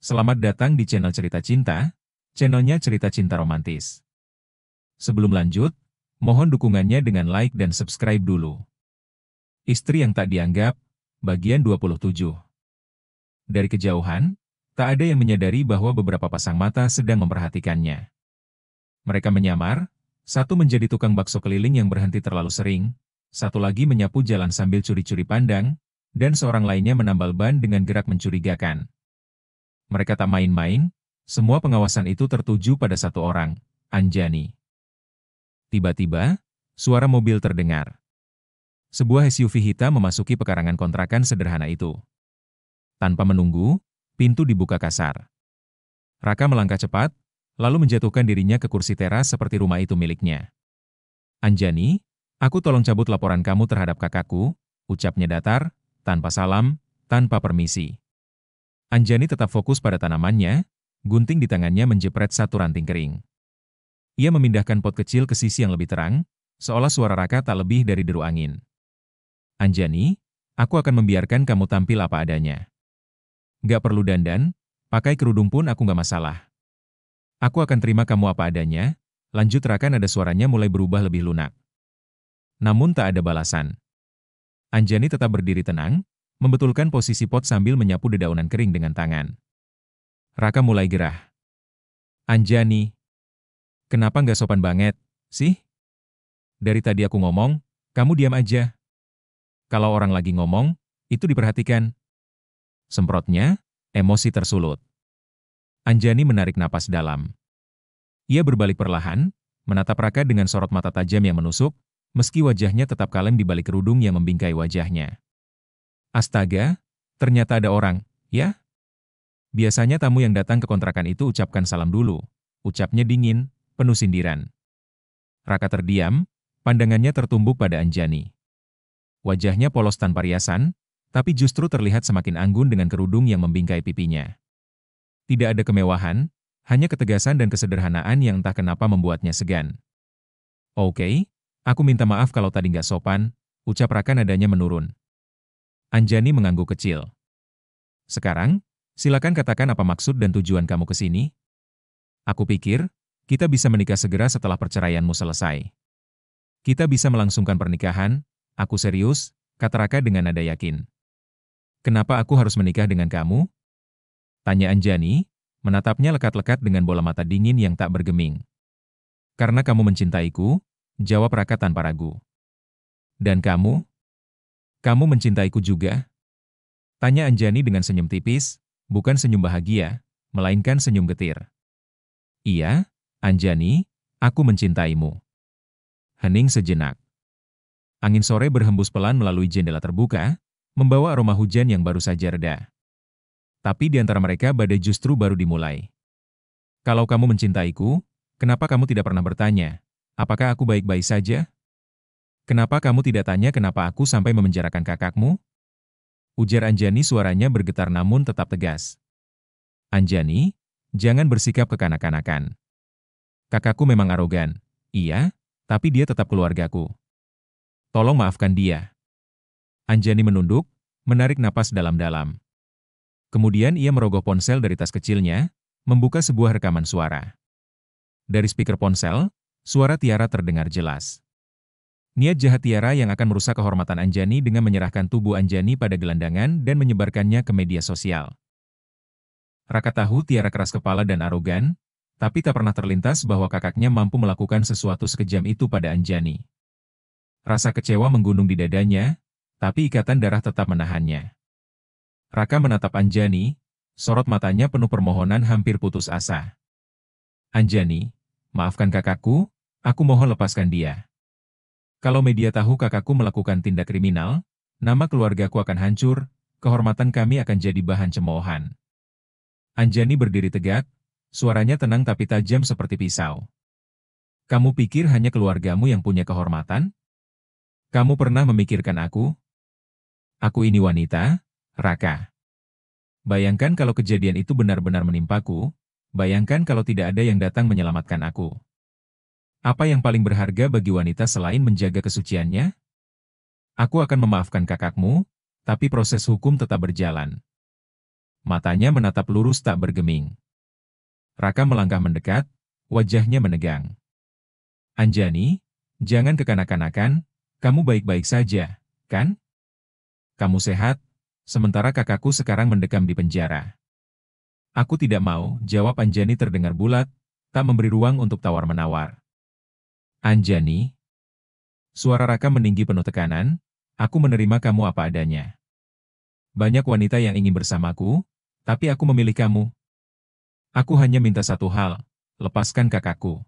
Selamat datang di channel Cerita Cinta, channelnya Cerita Cinta Romantis. Sebelum lanjut, mohon dukungannya dengan like dan subscribe dulu. Istri yang tak dianggap, bagian 27. Dari kejauhan, tak ada yang menyadari bahwa beberapa pasang mata sedang memperhatikannya. Mereka menyamar, satu menjadi tukang bakso keliling yang berhenti terlalu sering, satu lagi menyapu jalan sambil curi-curi pandang, dan seorang lainnya menambal ban dengan gerak mencurigakan. Mereka tak main-main, semua pengawasan itu tertuju pada satu orang, Anjani. Tiba-tiba, suara mobil terdengar. Sebuah SUV hitam memasuki pekarangan kontrakan sederhana itu. Tanpa menunggu, pintu dibuka kasar. Raka melangkah cepat, lalu menjatuhkan dirinya ke kursi teras seperti rumah itu miliknya. Anjani, aku tolong cabut laporan kamu terhadap kakakku, ucapnya datar, tanpa salam, tanpa permisi. Anjani tetap fokus pada tanamannya, gunting di tangannya menjepret satu ranting kering. Ia memindahkan pot kecil ke sisi yang lebih terang, seolah suara Raka tak lebih dari deru angin. Anjani, aku akan membiarkan kamu tampil apa adanya. Gak perlu dandan, pakai kerudung pun aku gak masalah. Aku akan terima kamu apa adanya, lanjut Raka nada suaranya mulai berubah lebih lunak. Namun tak ada balasan. Anjani tetap berdiri tenang, membetulkan posisi pot sambil menyapu dedaunan kering dengan tangan. Raka mulai gerah. Anjani, kenapa nggak sopan banget, sih? Dari tadi aku ngomong, kamu diam aja. Kalau orang lagi ngomong, itu diperhatikan. Semprotnya, emosi tersulut. Anjani menarik napas dalam. Ia berbalik perlahan, menatap Raka dengan sorot mata tajam yang menusuk, meski wajahnya tetap kalem di balik kerudung yang membingkai wajahnya. Astaga, ternyata ada orang, ya? Biasanya tamu yang datang ke kontrakan itu ucapkan salam dulu, ucapnya dingin, penuh sindiran. Raka terdiam, pandangannya tertumbuk pada Anjani. Wajahnya polos tanpa riasan, tapi justru terlihat semakin anggun dengan kerudung yang membingkai pipinya. Tidak ada kemewahan, hanya ketegasan dan kesederhanaan yang entah kenapa membuatnya segan. Oke, aku minta maaf kalau tadi nggak sopan, ucap Raka nadanya menurun. Anjani mengangguk kecil. Sekarang, silakan katakan apa maksud dan tujuan kamu ke sini. Aku pikir, kita bisa menikah segera setelah perceraianmu selesai. Kita bisa melangsungkan pernikahan, aku serius, kata Raka dengan nada yakin. Kenapa aku harus menikah dengan kamu? Tanya Anjani, menatapnya lekat-lekat dengan bola mata dingin yang tak bergeming. Karena kamu mencintaiku, jawab Raka tanpa ragu. Dan kamu? Kamu mencintaiku juga? Tanya Anjani dengan senyum tipis, bukan senyum bahagia, melainkan senyum getir. Iya, Anjani, aku mencintaimu. Hening sejenak. Angin sore berhembus pelan melalui jendela terbuka, membawa aroma hujan yang baru saja reda. Tapi di antara mereka badai justru baru dimulai. Kalau kamu mencintaiku, kenapa kamu tidak pernah bertanya, apakah aku baik-baik saja? Kenapa kamu tidak tanya kenapa aku sampai memenjarakan kakakmu? Ujar Anjani, suaranya bergetar namun tetap tegas. Anjani, jangan bersikap kekanak-kanakan. Kakakku memang arogan, iya, tapi dia tetap keluargaku. Tolong maafkan dia. Anjani menunduk, menarik napas dalam-dalam. Kemudian ia merogoh ponsel dari tas kecilnya, membuka sebuah rekaman suara. Dari speaker ponsel, suara Tiara terdengar jelas. Niat jahat Tiara yang akan merusak kehormatan Anjani dengan menyerahkan tubuh Anjani pada gelandangan dan menyebarkannya ke media sosial. Raka tahu Tiara keras kepala dan arogan, tapi tak pernah terlintas bahwa kakaknya mampu melakukan sesuatu sekejam itu pada Anjani. Rasa kecewa menggunung di dadanya, tapi ikatan darah tetap menahannya. Raka menatap Anjani, sorot matanya penuh permohonan hampir putus asa. Anjani, maafkan kakakku, aku mohon lepaskan dia. Kalau media tahu kakakku melakukan tindak kriminal, nama keluargaku akan hancur, kehormatan kami akan jadi bahan cemoohan. Anjani berdiri tegak, suaranya tenang tapi tajam seperti pisau. Kamu pikir hanya keluargamu yang punya kehormatan? Kamu pernah memikirkan aku? Aku ini wanita, Raka. Bayangkan kalau kejadian itu benar-benar menimpaku, bayangkan kalau tidak ada yang datang menyelamatkan aku. Apa yang paling berharga bagi wanita selain menjaga kesuciannya? Aku akan memaafkan kakakmu, tapi proses hukum tetap berjalan. Matanya menatap lurus tak bergeming. Raka melangkah mendekat, wajahnya menegang. Anjani, jangan kekanak-kanakan, kamu baik-baik saja, kan? Kamu sehat, sementara kakakku sekarang mendekam di penjara. Aku tidak mau, jawab Anjani terdengar bulat, tak memberi ruang untuk tawar-menawar. Anjani. Suara Raka meninggi penuh tekanan, aku menerima kamu apa adanya. Banyak wanita yang ingin bersamaku, tapi aku memilih kamu. Aku hanya minta satu hal, lepaskan kakakku.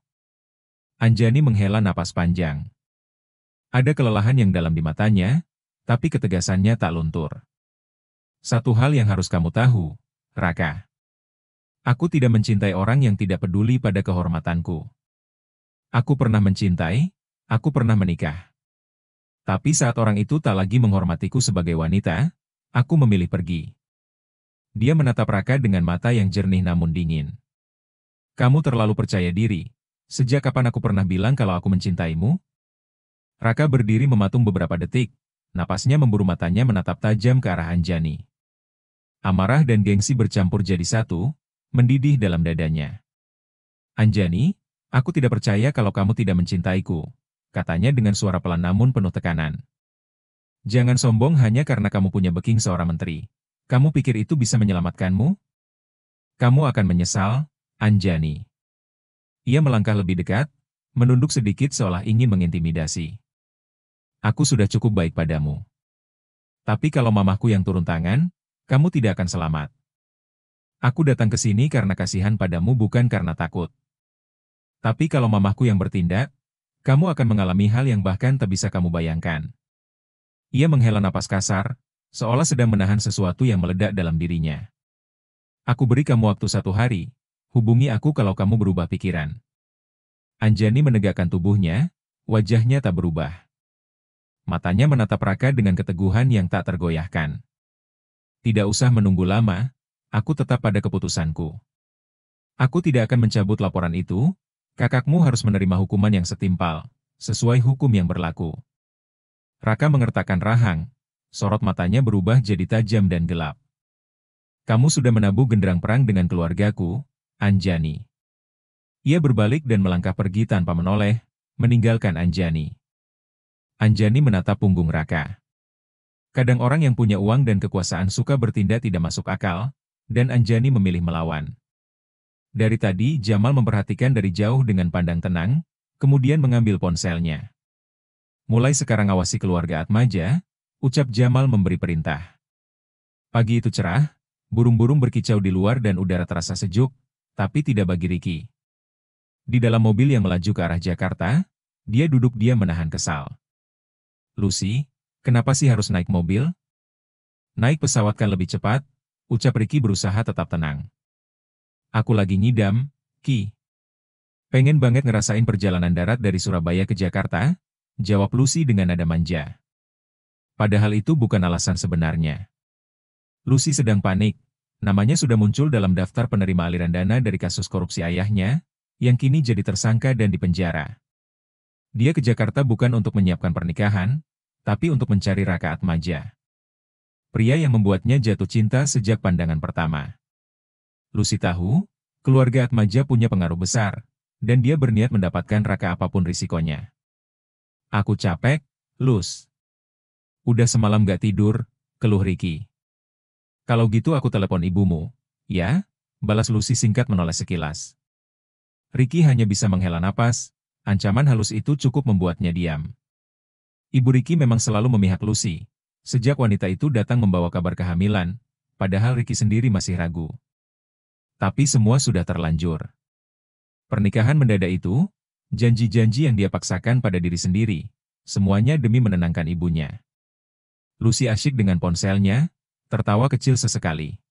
Anjani menghela napas panjang. Ada kelelahan yang dalam di matanya, tapi ketegasannya tak luntur. Satu hal yang harus kamu tahu, Raka. Aku tidak mencintai orang yang tidak peduli pada kehormatanku. Aku pernah mencintai, aku pernah menikah. Tapi saat orang itu tak lagi menghormatiku sebagai wanita, aku memilih pergi. Dia menatap Raka dengan mata yang jernih namun dingin. Kamu terlalu percaya diri. Sejak kapan aku pernah bilang kalau aku mencintaimu? Raka berdiri mematung beberapa detik, napasnya memburu, matanya menatap tajam ke arah Anjani. Amarah dan gengsi bercampur jadi satu, mendidih dalam dadanya. Anjani, aku tidak percaya kalau kamu tidak mencintaiku, katanya dengan suara pelan namun penuh tekanan. Jangan sombong hanya karena kamu punya backing seorang menteri. Kamu pikir itu bisa menyelamatkanmu? Kamu akan menyesal, Anjani. Ia melangkah lebih dekat, menunduk sedikit seolah ingin mengintimidasi. Aku sudah cukup baik padamu. Tapi kalau mamahku yang turun tangan, kamu tidak akan selamat. Aku datang ke sini karena kasihan padamu bukan karena takut. Tapi kalau mamahku yang bertindak, kamu akan mengalami hal yang bahkan tak bisa kamu bayangkan. Ia menghela napas kasar, seolah sedang menahan sesuatu yang meledak dalam dirinya. Aku beri kamu waktu 1 hari, hubungi aku kalau kamu berubah pikiran. Anjani menegakkan tubuhnya, wajahnya tak berubah. Matanya menatap Raka dengan keteguhan yang tak tergoyahkan. Tidak usah menunggu lama, aku tetap pada keputusanku. Aku tidak akan mencabut laporan itu, kakakmu harus menerima hukuman yang setimpal, sesuai hukum yang berlaku. Raka mengertakkan rahang, sorot matanya berubah jadi tajam dan gelap. Kamu sudah menabuh genderang perang dengan keluargaku, Anjani. Ia berbalik dan melangkah pergi tanpa menoleh, meninggalkan Anjani. Anjani menatap punggung Raka. Kadang orang yang punya uang dan kekuasaan suka bertindak tidak masuk akal, dan Anjani memilih melawan. Dari tadi Jamal memperhatikan dari jauh dengan pandang tenang, kemudian mengambil ponselnya. Mulai sekarang awasi keluarga Atmaja, ucap Jamal memberi perintah. Pagi itu cerah, burung-burung berkicau di luar dan udara terasa sejuk, tapi tidak bagi Ricky. Di dalam mobil yang melaju ke arah Jakarta, dia duduk diam menahan kesal. Lucy, kenapa sih harus naik mobil? Naik pesawat kan lebih cepat, ucap Ricky berusaha tetap tenang. Aku lagi ngidam, Ki. Pengen banget ngerasain perjalanan darat dari Surabaya ke Jakarta, jawab Lucy dengan nada manja. Padahal itu bukan alasan sebenarnya. Lucy sedang panik, namanya sudah muncul dalam daftar penerima aliran dana dari kasus korupsi ayahnya, yang kini jadi tersangka dan dipenjara. Dia ke Jakarta bukan untuk menyiapkan pernikahan, tapi untuk mencari Raka Atmaja. Pria yang membuatnya jatuh cinta sejak pandangan pertama. Lucy tahu, keluarga Atmaja punya pengaruh besar, dan dia berniat mendapatkan Raka apapun risikonya. Aku capek, Lus. Udah semalam gak tidur, keluh Ricky. Kalau gitu aku telepon ibumu, ya? Balas Lucy singkat menoleh sekilas. Ricky hanya bisa menghela napas, ancaman halus itu cukup membuatnya diam. Ibu Ricky memang selalu memihak Lucy, sejak wanita itu datang membawa kabar kehamilan, padahal Ricky sendiri masih ragu. Tapi semua sudah terlanjur. Pernikahan mendadak itu, janji-janji yang dia paksakan pada diri sendiri, semuanya demi menenangkan ibunya. Lucy asyik dengan ponselnya, tertawa kecil sesekali.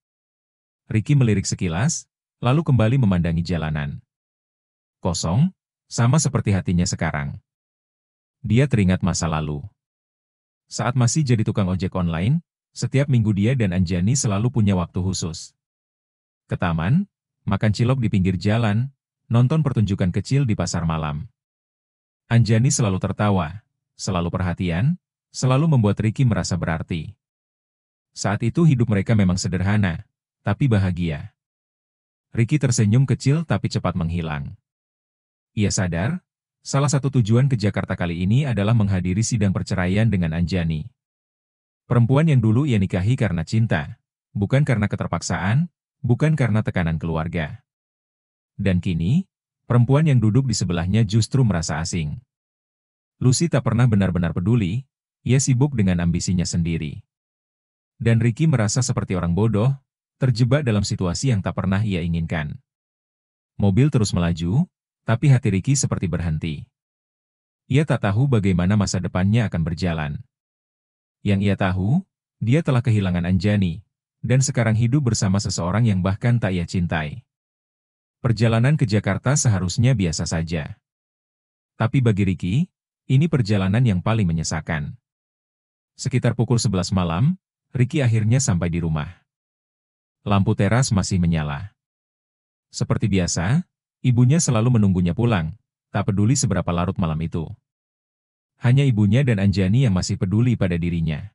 Ricky melirik sekilas, lalu kembali memandangi jalanan. Kosong, sama seperti hatinya sekarang. Dia teringat masa lalu. Saat masih jadi tukang ojek online, setiap minggu dia dan Anjani selalu punya waktu khusus. Ke taman, makan cilok di pinggir jalan, nonton pertunjukan kecil di pasar malam. Anjani selalu tertawa, selalu perhatian, selalu membuat Ricky merasa berarti. Saat itu hidup mereka memang sederhana, tapi bahagia. Ricky tersenyum kecil tapi cepat menghilang. Ia sadar, salah satu tujuan ke Jakarta kali ini adalah menghadiri sidang perceraian dengan Anjani. Perempuan yang dulu ia nikahi karena cinta, bukan karena keterpaksaan, bukan karena tekanan keluarga. Dan kini, perempuan yang duduk di sebelahnya justru merasa asing. Lucy tak pernah benar-benar peduli, ia sibuk dengan ambisinya sendiri. Dan Ricky merasa seperti orang bodoh, terjebak dalam situasi yang tak pernah ia inginkan. Mobil terus melaju, tapi hati Ricky seperti berhenti. Ia tak tahu bagaimana masa depannya akan berjalan. Yang ia tahu, dia telah kehilangan Anjani, dan sekarang hidup bersama seseorang yang bahkan tak ia cintai. Perjalanan ke Jakarta seharusnya biasa saja. Tapi bagi Ricky, ini perjalanan yang paling menyesakan. Sekitar pukul 11 malam, Ricky akhirnya sampai di rumah. Lampu teras masih menyala. Seperti biasa, ibunya selalu menunggunya pulang, tak peduli seberapa larut malam itu. Hanya ibunya dan Anjani yang masih peduli pada dirinya.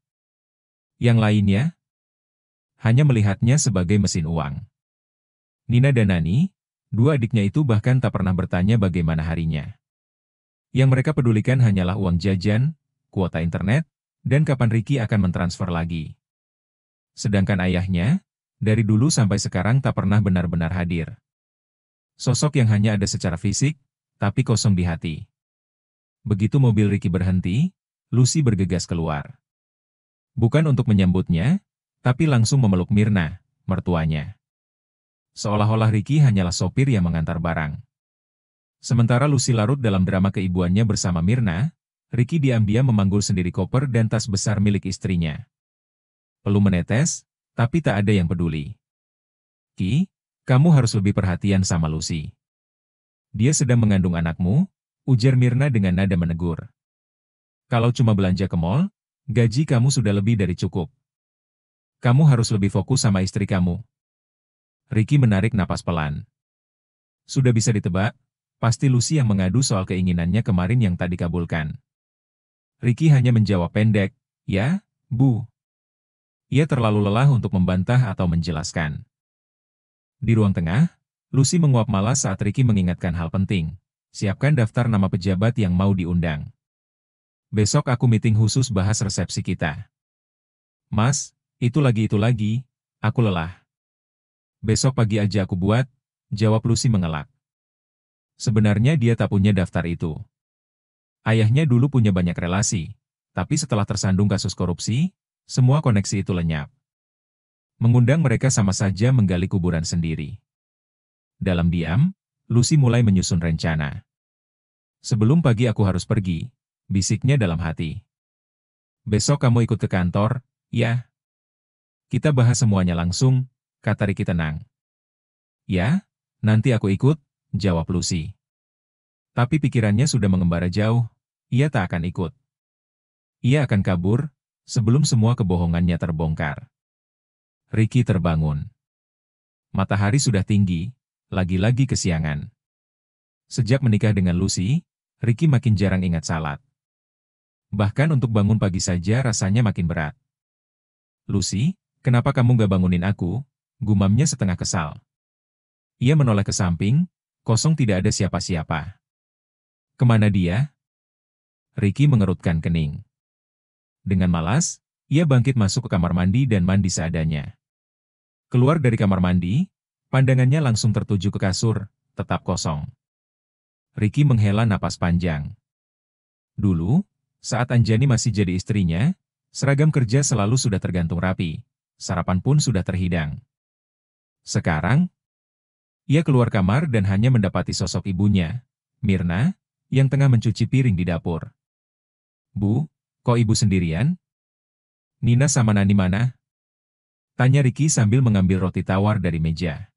Yang lainnya, hanya melihatnya sebagai mesin uang. Nina dan Nani, dua adiknya itu bahkan tak pernah bertanya bagaimana harinya. Yang mereka pedulikan hanyalah uang jajan, kuota internet, dan kapan Ricky akan mentransfer lagi. Sedangkan ayahnya, dari dulu sampai sekarang tak pernah benar-benar hadir. Sosok yang hanya ada secara fisik, tapi kosong di hati. Begitu mobil Ricky berhenti, Lucy bergegas keluar. Bukan untuk menyambutnya, tapi langsung memeluk Myrna, mertuanya. Seolah-olah Ricky hanyalah sopir yang mengantar barang. Sementara Lucy larut dalam drama keibuannya bersama Myrna, Ricky diam-diam memanggul sendiri koper dan tas besar milik istrinya. Peluh menetes, tapi tak ada yang peduli. Ki, kamu harus lebih perhatian sama Lucy. Dia sedang mengandung anakmu, ujar Myrna dengan nada menegur. Kalau cuma belanja ke mall, gaji kamu sudah lebih dari cukup. Kamu harus lebih fokus sama istri kamu. Ricky menarik napas pelan. Sudah bisa ditebak, pasti Lucy yang mengadu soal keinginannya kemarin yang tak dikabulkan. Ricky hanya menjawab pendek, ya, Bu. Ia terlalu lelah untuk membantah atau menjelaskan. Di ruang tengah, Lucy menguap malas saat Ricky mengingatkan hal penting. Siapkan daftar nama pejabat yang mau diundang. Besok aku meeting khusus bahas resepsi kita. Mas, itu lagi, aku lelah. Besok pagi aja aku buat, jawab Lucy mengelak. Sebenarnya dia tak punya daftar itu. Ayahnya dulu punya banyak relasi, tapi setelah tersandung kasus korupsi, semua koneksi itu lenyap. Mengundang mereka sama saja menggali kuburan sendiri. Dalam diam, Lucy mulai menyusun rencana. Sebelum pagi aku harus pergi, bisiknya dalam hati. Besok kamu ikut ke kantor, ya? Kita bahas semuanya langsung, kata Ricky tenang. Ya, nanti aku ikut, jawab Lucy. Tapi pikirannya sudah mengembara jauh, ia tak akan ikut. Ia akan kabur, sebelum semua kebohongannya terbongkar. Ricky terbangun. Matahari sudah tinggi, lagi-lagi kesiangan. Sejak menikah dengan Lucy, Ricky makin jarang ingat salat. Bahkan untuk bangun pagi saja rasanya makin berat. Lucy, kenapa kamu gak bangunin aku? Gumamnya setengah kesal. Ia menoleh ke samping, kosong tidak ada siapa-siapa. Kemana dia? Ricky mengerutkan kening. Dengan malas, ia bangkit masuk ke kamar mandi dan mandi seadanya. Keluar dari kamar mandi, pandangannya langsung tertuju ke kasur, tetap kosong. Ricky menghela napas panjang. Dulu, saat Anjani masih jadi istrinya, seragam kerja selalu sudah tergantung rapi, sarapan pun sudah terhidang. Sekarang, ia keluar kamar dan hanya mendapati sosok ibunya, Myrna, yang tengah mencuci piring di dapur. Bu, kok ibu sendirian? Nina sama Nani mana? Tanya Ricky sambil mengambil roti tawar dari meja.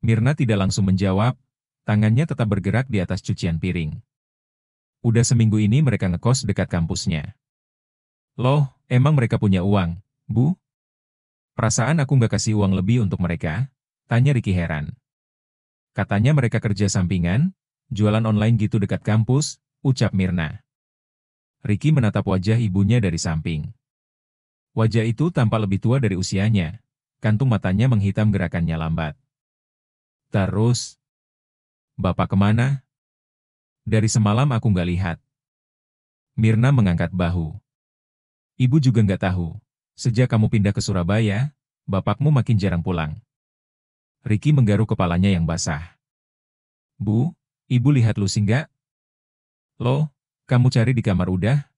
Myrna tidak langsung menjawab, tangannya tetap bergerak di atas cucian piring. Udah seminggu ini mereka ngekos dekat kampusnya. Loh, emang mereka punya uang, Bu? Perasaan aku nggak kasih uang lebih untuk mereka? Tanya Ricky heran. Katanya mereka kerja sampingan, jualan online gitu dekat kampus, ucap Myrna. Ricky menatap wajah ibunya dari samping. Wajah itu tampak lebih tua dari usianya, kantung matanya menghitam gerakannya lambat. Terus, Bapak kemana? Dari semalam aku nggak lihat. Mirna mengangkat bahu. Ibu juga nggak tahu. Sejak kamu pindah ke Surabaya, bapakmu makin jarang pulang. Ricky menggaruk kepalanya yang basah. Bu, ibu lihat Lucy nggak? Loh, kamu cari di kamar udah?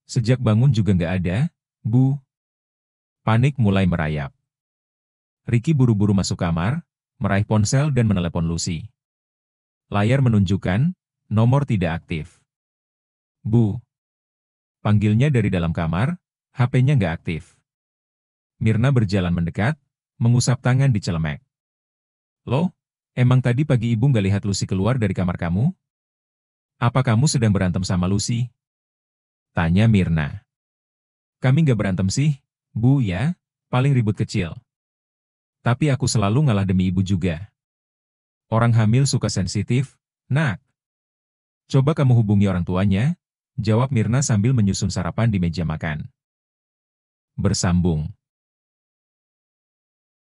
Sejak bangun juga nggak ada, Bu. Panik mulai merayap. Ricky buru-buru masuk kamar, meraih ponsel dan menelepon Lucy. Layar menunjukkan, nomor tidak aktif. Bu. Panggilnya dari dalam kamar, HP-nya nggak aktif. Mirna berjalan mendekat, mengusap tangan di celemek. Loh, emang tadi pagi ibu nggak lihat Lucy keluar dari kamar kamu? Apa kamu sedang berantem sama Lucy? Tanya Mirna. Kami nggak berantem sih, Bu ya, paling ribut kecil. Tapi aku selalu ngalah demi ibu juga. Orang hamil suka sensitif, nak. Coba kamu hubungi orang tuanya, jawab Mirna sambil menyusun sarapan di meja makan. Bersambung.